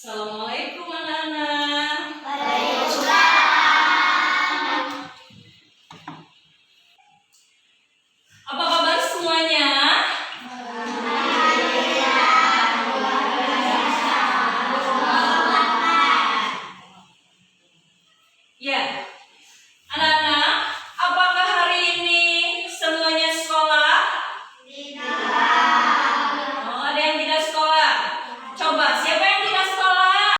Assalamualaikum anak-anak. Waalaikumsalam. Apa kabar semuanya? Ya, anak-anak, apakah hari ini semuanya sekolah? Tidak. Oh, ada yang tidak sekolah. Coba, siapa yang tidak sekolah?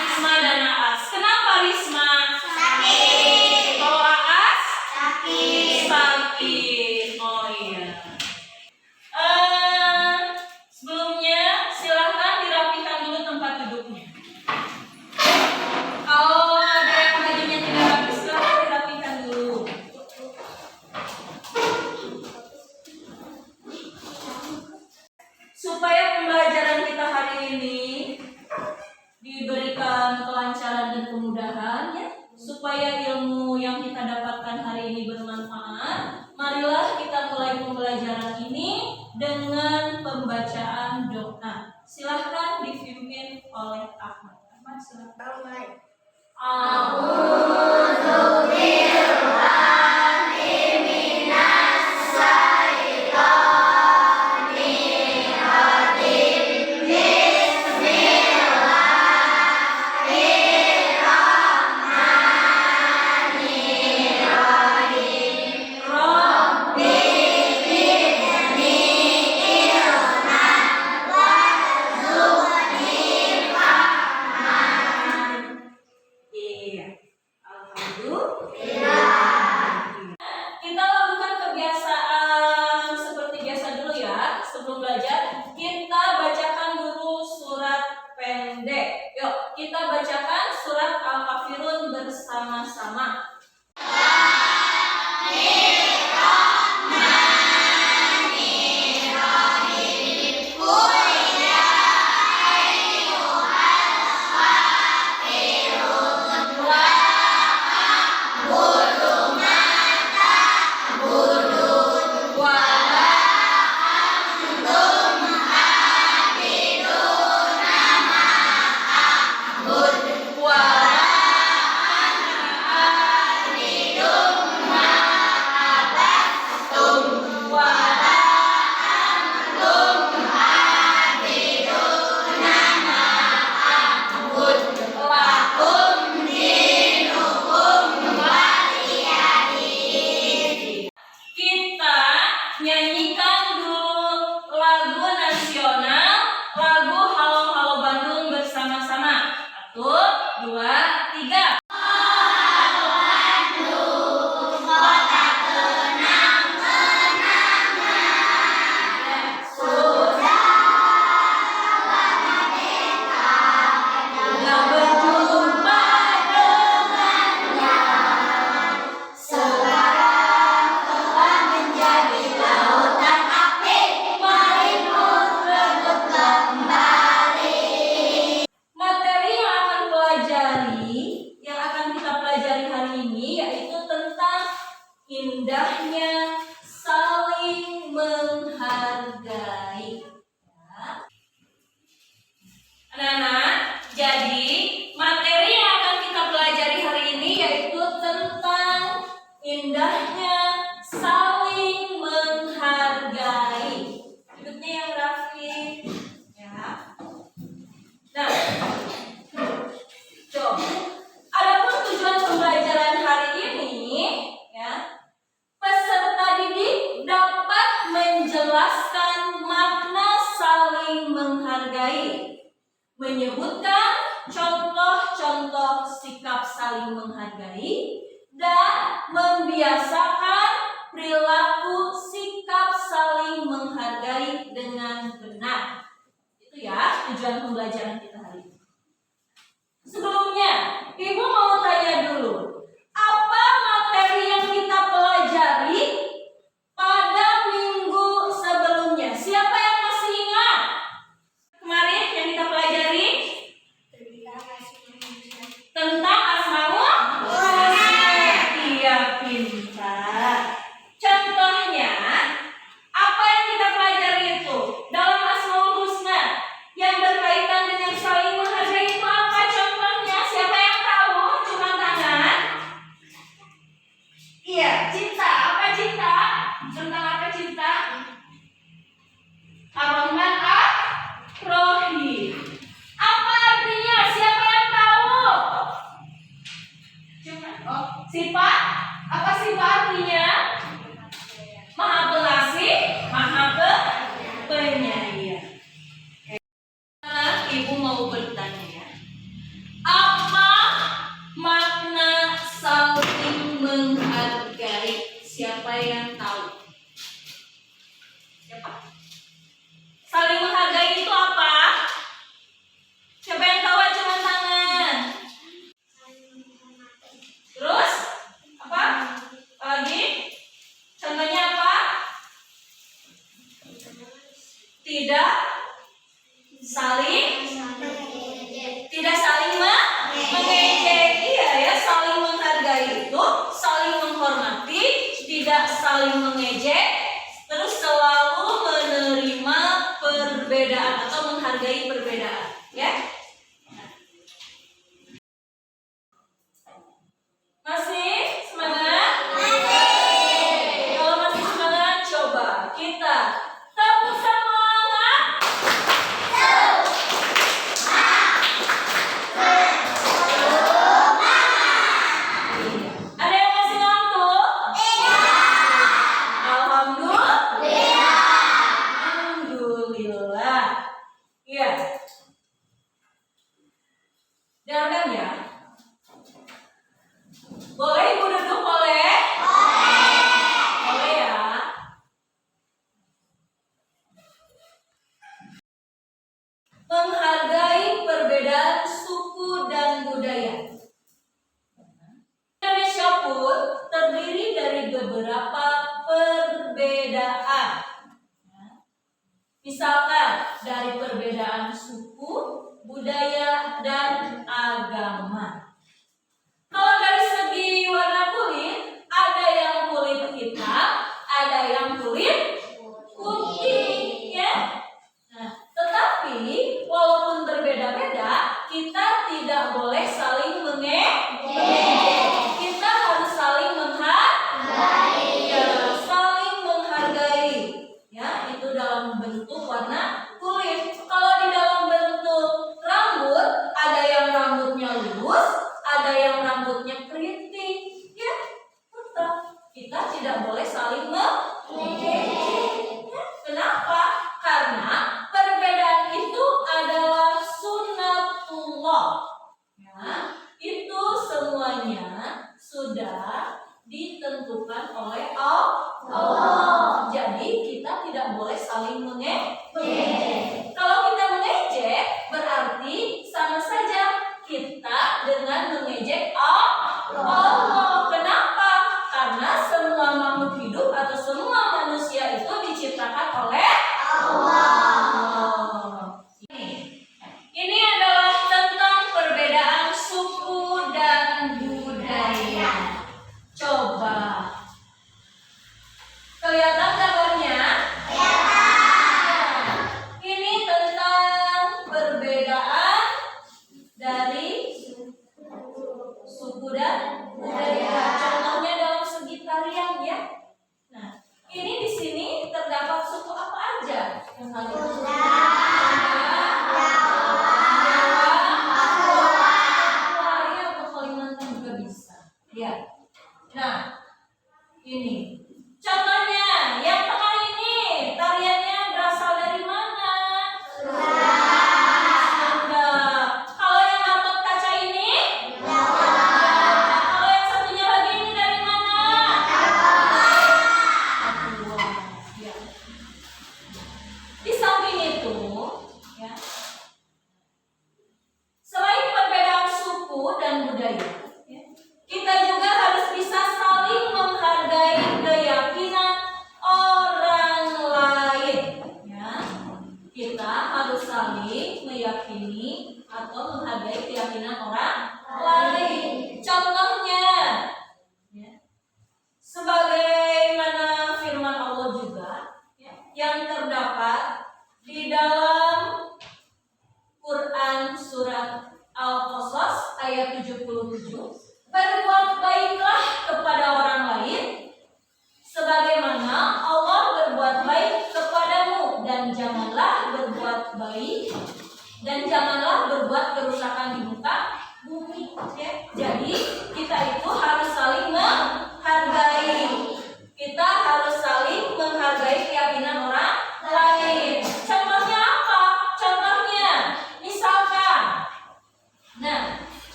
Risma dan Aas. Kenapa Risma? Sakit. Kalau Aas? Sakit. Sakit. Oh iya. Sebelumnya silahkan dirapikan dulu tempat duduknya. Kalau ada yang bajunya tidak rapi, silahkan dirapikan dulu. Supaya pembelajaran kita hari ini diberikan kelancaran dan kemudahan, ya, supaya ilmu yang kita dapatkan hari ini bermanfaat, marilah kita mulai pembelajaran ini dengan pembacaan doa. Silahkan dipimpin oleh Ahmad. Ahmad, silahkan. A'udzu billahi minas syaitonir rajim. Bismillahirrahmanirrahim. Rabbi zidni ilman warzuqni fahman. Iya. Alhamdulillah. Alhamdulillah. Kita lakukan kebiasaan seperti biasa dulu ya. Sebelum belajar, kita bacakan dulu surat pendek. Yuk, kita bacakan surat Al-Kafirun bersama-sama. Kita nyanyikan dulu lagu nasional, lagu Halo Halo Bandung bersama-sama. 1, 2, 3. Telah berjumpa dengannya, Sekarang telah menjadi lautan api, mari pun rebut kembali. materi yang akan kita pelajari hari ini yaitu tentang indahnya saling menghargai. Ya. Anak-anak, jadi materi yang akan kita pelajari hari ini yaitu tentang indahnya saling menghargai. Duduknya yang rapi, ya. Nah, adapun tujuan pembelajaran hari ini, ya, peserta didik dapat menjelaskan makna saling menghargai, menyebutkan contoh-contoh sikap saling menghargai, dan membiasakan perilaku sikap saling menghargai dengan benar. Itu ya tujuan pembelajaran kita hari ini. Sebelumnya, Ibu mau tanya dulu, apa materi yang kita pelajari pada minggu sebelumnya? Siapa yang masih ingat? Kemarin yang kita pelajari tentang Asmaul Husna. Iya, pintar. Contohnya, apa yang kita pelajari itu dalam Asmaul Husna? Oh, sifat apa sifat artinya? Maha pengasih, maha penyayang. Ibu mau bertanya ya. Apa makna saling menghargai? Siapa yang tahu? Siapa? Saling menghargai itu apa? Siapa yang tahu? Ajukan tangan. Terus apa? Lagi? Contohnya apa? Tidak saling mengejek. Iya ya, saling menghargai itu saling menghormati, tidak saling mengejek, terus selalu menerima perbedaan atau menghargai perbedaan, ya. Masih semangat? Kalau masih semangat, coba kita tepuk semangat. Ada yang masih ngantuk? Alhamdulillah. Iya. Dengarkan ya. Boleh ibu duduk? Boleh? Boleh ya. Menghargai perbedaan suku dan budaya. Indonesia pun terdiri dari beberapa perbedaan. Misalkan dari perbedaan suku, budaya, dan agama. Kalau dari segi warna kulit, ada yang kulit hitam, ada yang kulit putih, ya. Nah, tetapi walaupun berbeda-beda, kita tidak boleh saling mengejek. Kita harus saling menghargai. Ya, saling menghargai. Ya, itu dalam bentuk warna kulit. Kalau di dalam bentuk rambut, ada yang rambutnya lurus, ada yang rambutnya keriting, ya. Tetap kita tidak boleh saling mengejek. Ya, kenapa? Karena perbedaan itu adalah sunnatullah. Ya, itu semuanya sudah ditentukan oleh Allah. Jadi kita tidak boleh saling mengejek. Kalau kita mengejek, berarti sama saja kita dengan mengejek Allah. Kenapa? Karena semua makhluk hidup atau semua manusia itu diciptakan oleh Allah. Ini adalah tentang perbedaan suku dan budaya. Coba. Kelihatan gambarnya? Ini tentang perbedaan dari suku dan budaya. Contohnya dalam segi tarian, ya. Nah, ini di sini terdapat suku apa aja? Yang kalian juga bisa. Ya. Nah, ini contohnya yang tengah ini tariannya berasal dari mana? Sunda. Kalau yang Gatot Kaca ini? Kalau yang satunya lagi ini dari mana? Papua. Ya. Di samping itu, ya. Selain perbedaan suku dan budaya, ya, kita juga harus bisa saling menghargai keyakinan orang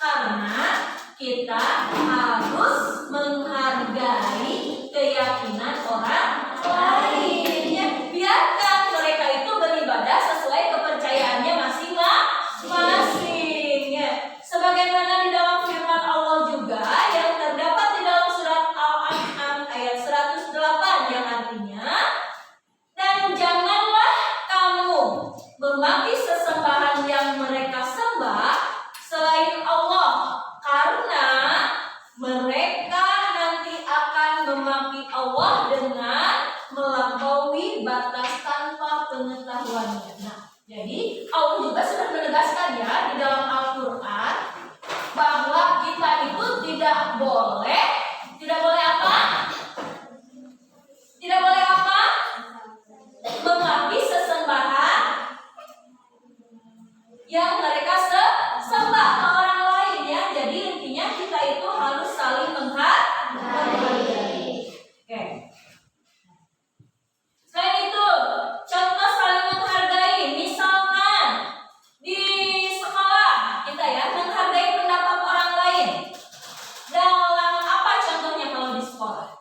Karena kita harus menghargai keyakinan orang lain. Ya, biarkan mereka itu beribadah sesuai kepercayaannya masing-masing. Ya. Sebagaimana di dalam firman Allah juga yang terdapat di dalam surat Al-An'am ayat 108 yang artinya, dan janganlah kamu memaki sesembahan yang mereka sembah selain Allah, karena mereka nanti akan memaki Allah dengan melampaui batas tanpa pengetahuannya. Nah, jadi Allah juga sudah menegaskan ya di dalam Al-Quran bahwa kita itu tidak boleh apa? Tidak boleh apa? Memaki sesembahan yang mereka sembah ke orang lain ya. Jadi intinya kita itu harus saling menghargai. Oke. Selain itu, contoh saling menghargai, misalkan di sekolah kita ya menghargai pendapat orang lain. Dalam apa contohnya kalau di sekolah?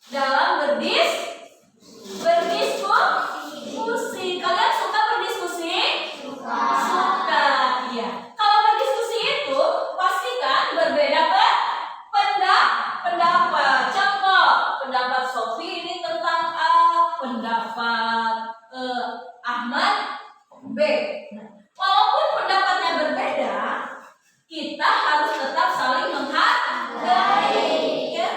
Dalam berdiskusi. Kalian suka berdiskusi? Suka. Iya. Kalau berdiskusi itu pastikan berbeda pendapat. Contoh, pendapat Sofi ini tentang A, pendapat Ahmad B. Nah, walaupun pendapatnya berbeda, kita harus tetap saling menghargai. Ya.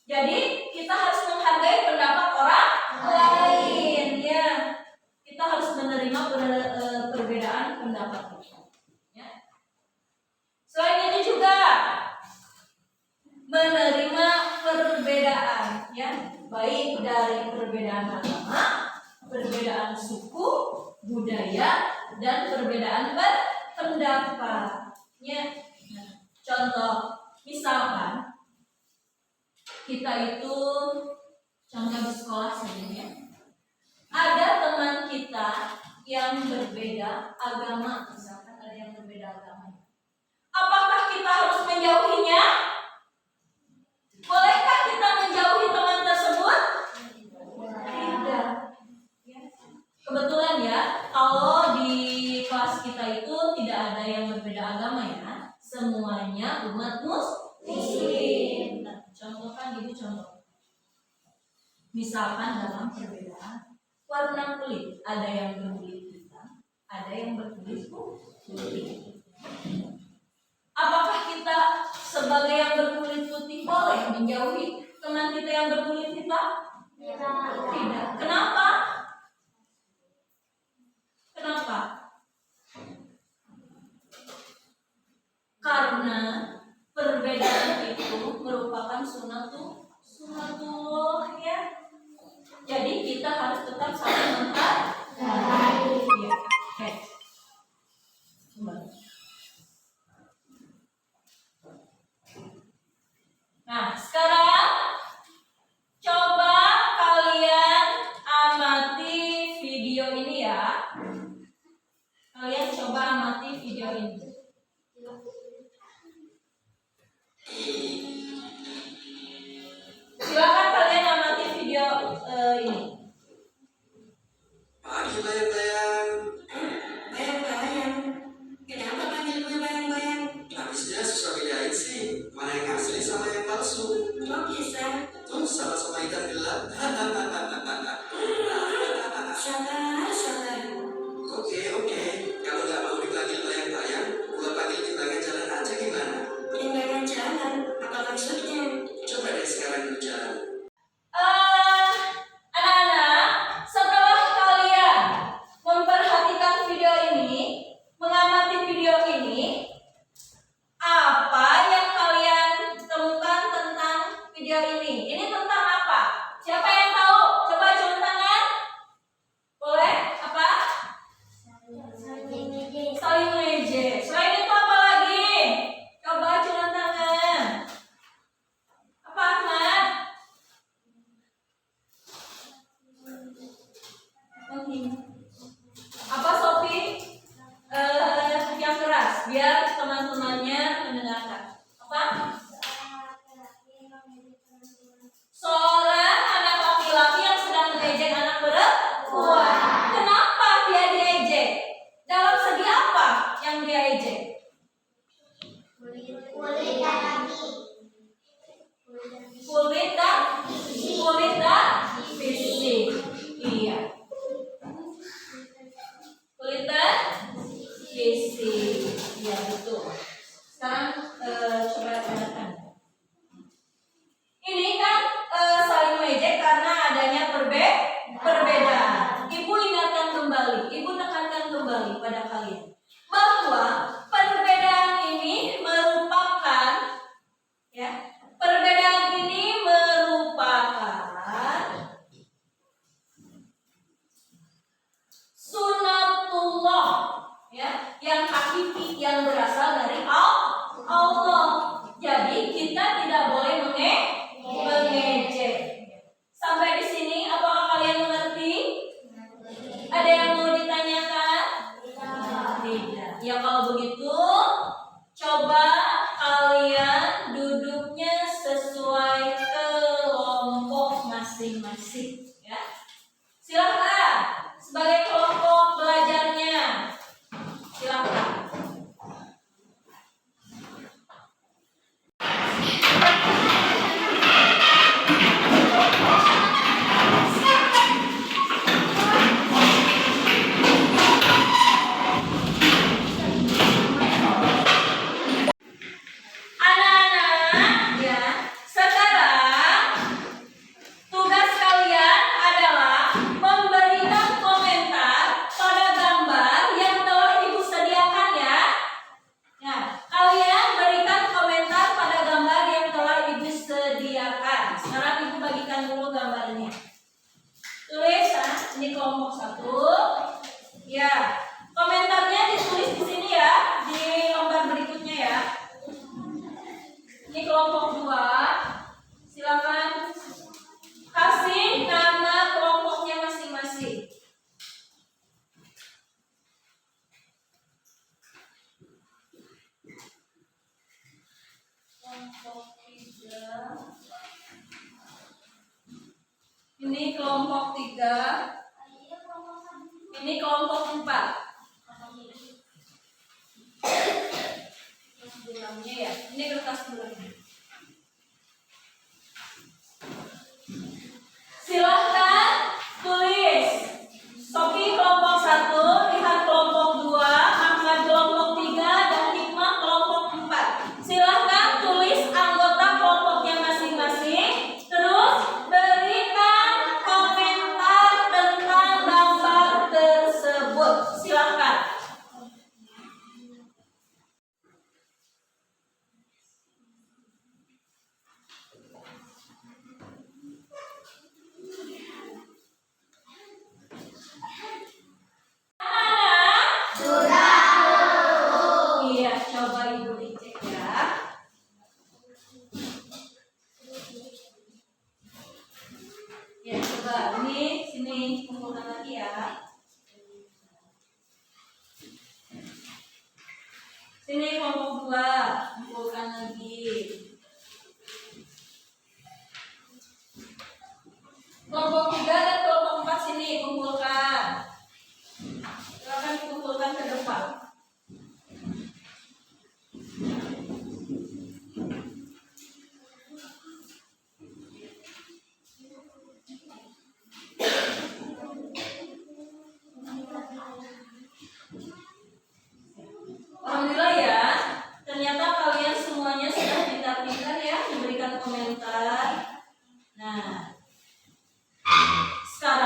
Jadi kita harus menghargai pendapat orang lain. Ya. Kita harus menerima perbedaan pendapat kita. Ya. Selain itu juga menerima perbedaan, ya, baik dari perbedaan agama, perbedaan suku, budaya, dan perbedaan pendapat. Ya. Nah, contoh, misalkan kita itu contoh di sekolah saja ya. Ada teman kita yang berbeda agama, misalkan ada yang berbeda agama. Apakah kita harus menjauhinya? Bolehkah kita menjauhi teman tersebut? Tidak. Ya. Kebetulan ya, kalau di kelas kita itu tidak ada yang berbeda agama ya. Semuanya umat muslim. Nah, contohkan gitu contoh. Misalkan dalam perbedaan warna kulit, ada yang berkulit hitam, ada yang berkulit putih. Apakah kita sebagai yang berkulit putih boleh menjauhi teman kita yang berkulit hitam? Tidak. Kenapa? Karena perbedaan itu merupakan sunnatullah ya. Jadi kita harus tetap saling menghargai. Ya. Oke. Nah, sekarang coba kalian amati video ini ya. Kalian coba amati video ini. Silakan kalian amati video ini. Pagi bayang-bayang. Bayang-bayang. Kenapa panggilnya bayang-bayang? Habisnya susah bedain sih, mana yang asli sama yang palsu. Kok bisa? Tuh sama-sama ikan gelap. Sabar. Oke. Kalau nggak mau dipanggil bayang-bayang, gua panggil timbangan jalan aja gimana? Timbangan jalan, apa maksudnya? Coba deh sekarang dulu jalan. Anak-anak, setelah kalian kuat. Kenapa dia diejek? Dalam segi apa yang dia ejek? Kulit dan fisik. Iya. Kulit dan fisik. Iya, betul. Sekarang coba tanyakan. Ini kan saling mengejek karena adanya perbedaan. Ibu ingatkan kembali, ibu tekankan kembali pada kalian bahwa perbedaan ini merupakan sunatullah, yang hakiki, yang berasal dari Allah. Jadi kita tidak boleh mengejek. Sampai di sini apakah kalian mengerti? Ada yang mau ditanyakan? Tidak. Ya kalau begitu coba kalian duduknya sesuai kelompok masing-masing, ya. Silakan sebagai kelompok belajarnya. Silakan. Anak-anak, ya. Sekarang tugas kalian adalah memberikan komentar pada gambar yang telah Ibu sediakan, ya. Nah, kalian berikan komentar pada gambar yang telah Ibu sediakan. Sekarang Ibu bagikan dulu gambarnya. Tulis, ini kelompok 1. Ya, komentarnya ditulis di sini ya, di lembar berikutnya ya. Ini kelompok 2. Silakan kasih nama kelompoknya masing-masing. Kelompok 3. Ini kelompok 3. Ini kelompok 4. Bilangnya ya, ini kertas bulangnya. Silahkan tulis. Sofi kelompok 1, lihat kelompok 2, Ahmad kelompok 3, dan Hikmah kelompok 4. Silahkan tulis anggota kelompoknya masing-masing. Terus berikan komentar tentang gambar tersebut. Silahkan. Iya, coba Ibu dicek ya. Ya, coba ini sini kumpulkan lagi ya. Sini kelompok 2, kumpulkan lagi. Kelompok 3 dan kelompok 4 sini kumpulkan. Silakan dikumpulkan ke depan. Alhamdulillah ya, ternyata kalian semuanya sudah pintar-pintar ya memberikan komentar. Nah, sekarang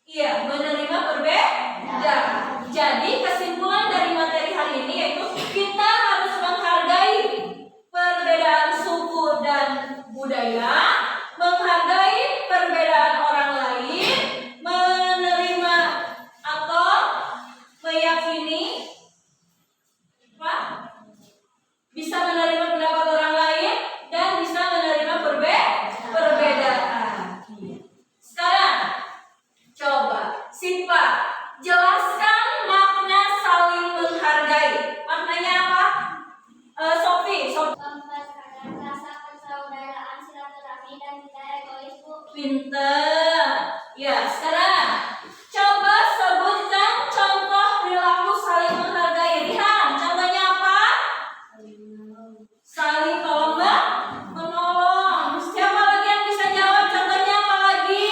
Iya, menerima perbedaan. Jadi kesimpulan dari materi hari ini yaitu kita harus menghargai perbedaan suku dan budaya, menghargai perbedaan orang lain, menerima atau meyakini apa? Bisa menerima pendapat orang lain dan bisa menerima perbedaan. Sekarang coba Siva jelaskan makna saling menghargai. Maknanya apa? Sofi. Memperkadakan rasa persaudaraan, silaturahmi, dan tidak egois, Bu. Pinter. Ya, sekarang coba sebutkan contoh perilaku saling menghargai. Rihan, contohnya apa? Saling tolong menolong. Siapa lagi yang bisa jawab? Contohnya apa lagi?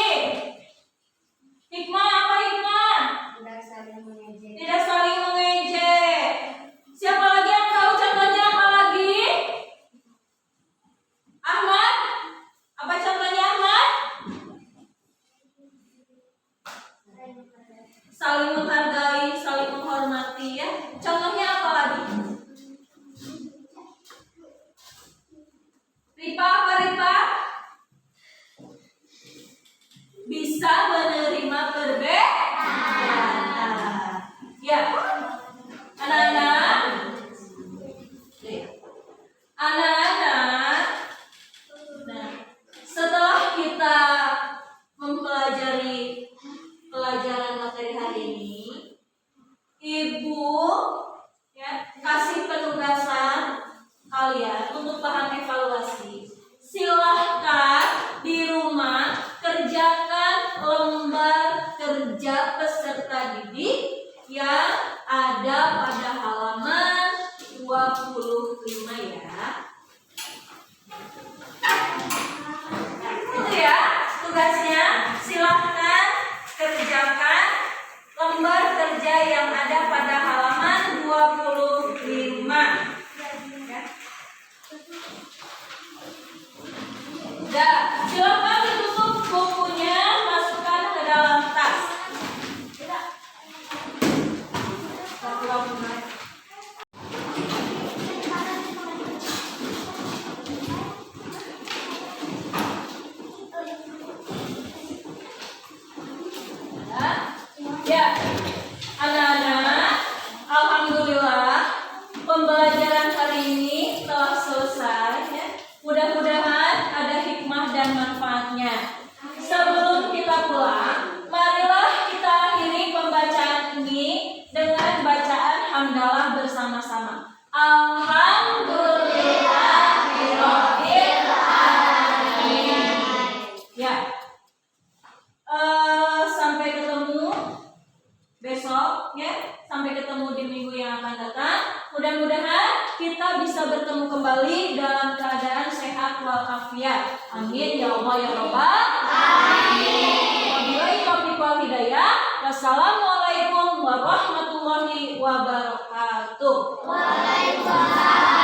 Hikmah, apa hikmah? Tidak saling mengejek. Tidak saling mengejek. Siapa lagi yang tahu contohnya apa lagi? Ahmad? Apa contohnya Ahmad? Saling menghargai, saling menghormati ya. Contohnya apa lagi? Ripa, apa Ripa? Bisa menerima perbedaan. Ya, anak-anak. Anak-anak. Nah, setelah kita mempelajari pelajaran materi hari ini, Ibu ya kasih penugasan kalian untuk bahan evaluasi. Silahkan di rumah kerjakan lembar kerja peserta didik yang ada pada halaman 25 ya. Itu ya tugasnya. Silahkan kerjakan lembar kerja yang ada pada halaman 25 ya. Udah, silakan ditutup bukunya, masukkan ke dalam tas. Ya, anak-anak, alhamdulillah pembelajaran hari ini telah selesai ya. Mudah-mudahan ada hikmah dan manfaatnya. Sebelum kita pulang, marilah kita akhiri pembacaan ini dengan bacaan hamdalah bersama-sama. Alhamdulillahirabbil alamin. Ya. Sampai ketemu besok ya. Sampai ketemu di minggu yang akan datang. Mudah-mudahan kita bisa bertemu kembali dalam keadaan sehat walafiat. Amin ya Allah ya Rabbal alamin. Wabillahi taufiq wal hidayah. Wassalamualaikum warahmatullahi wabarakatuh. Waalaikumsalam.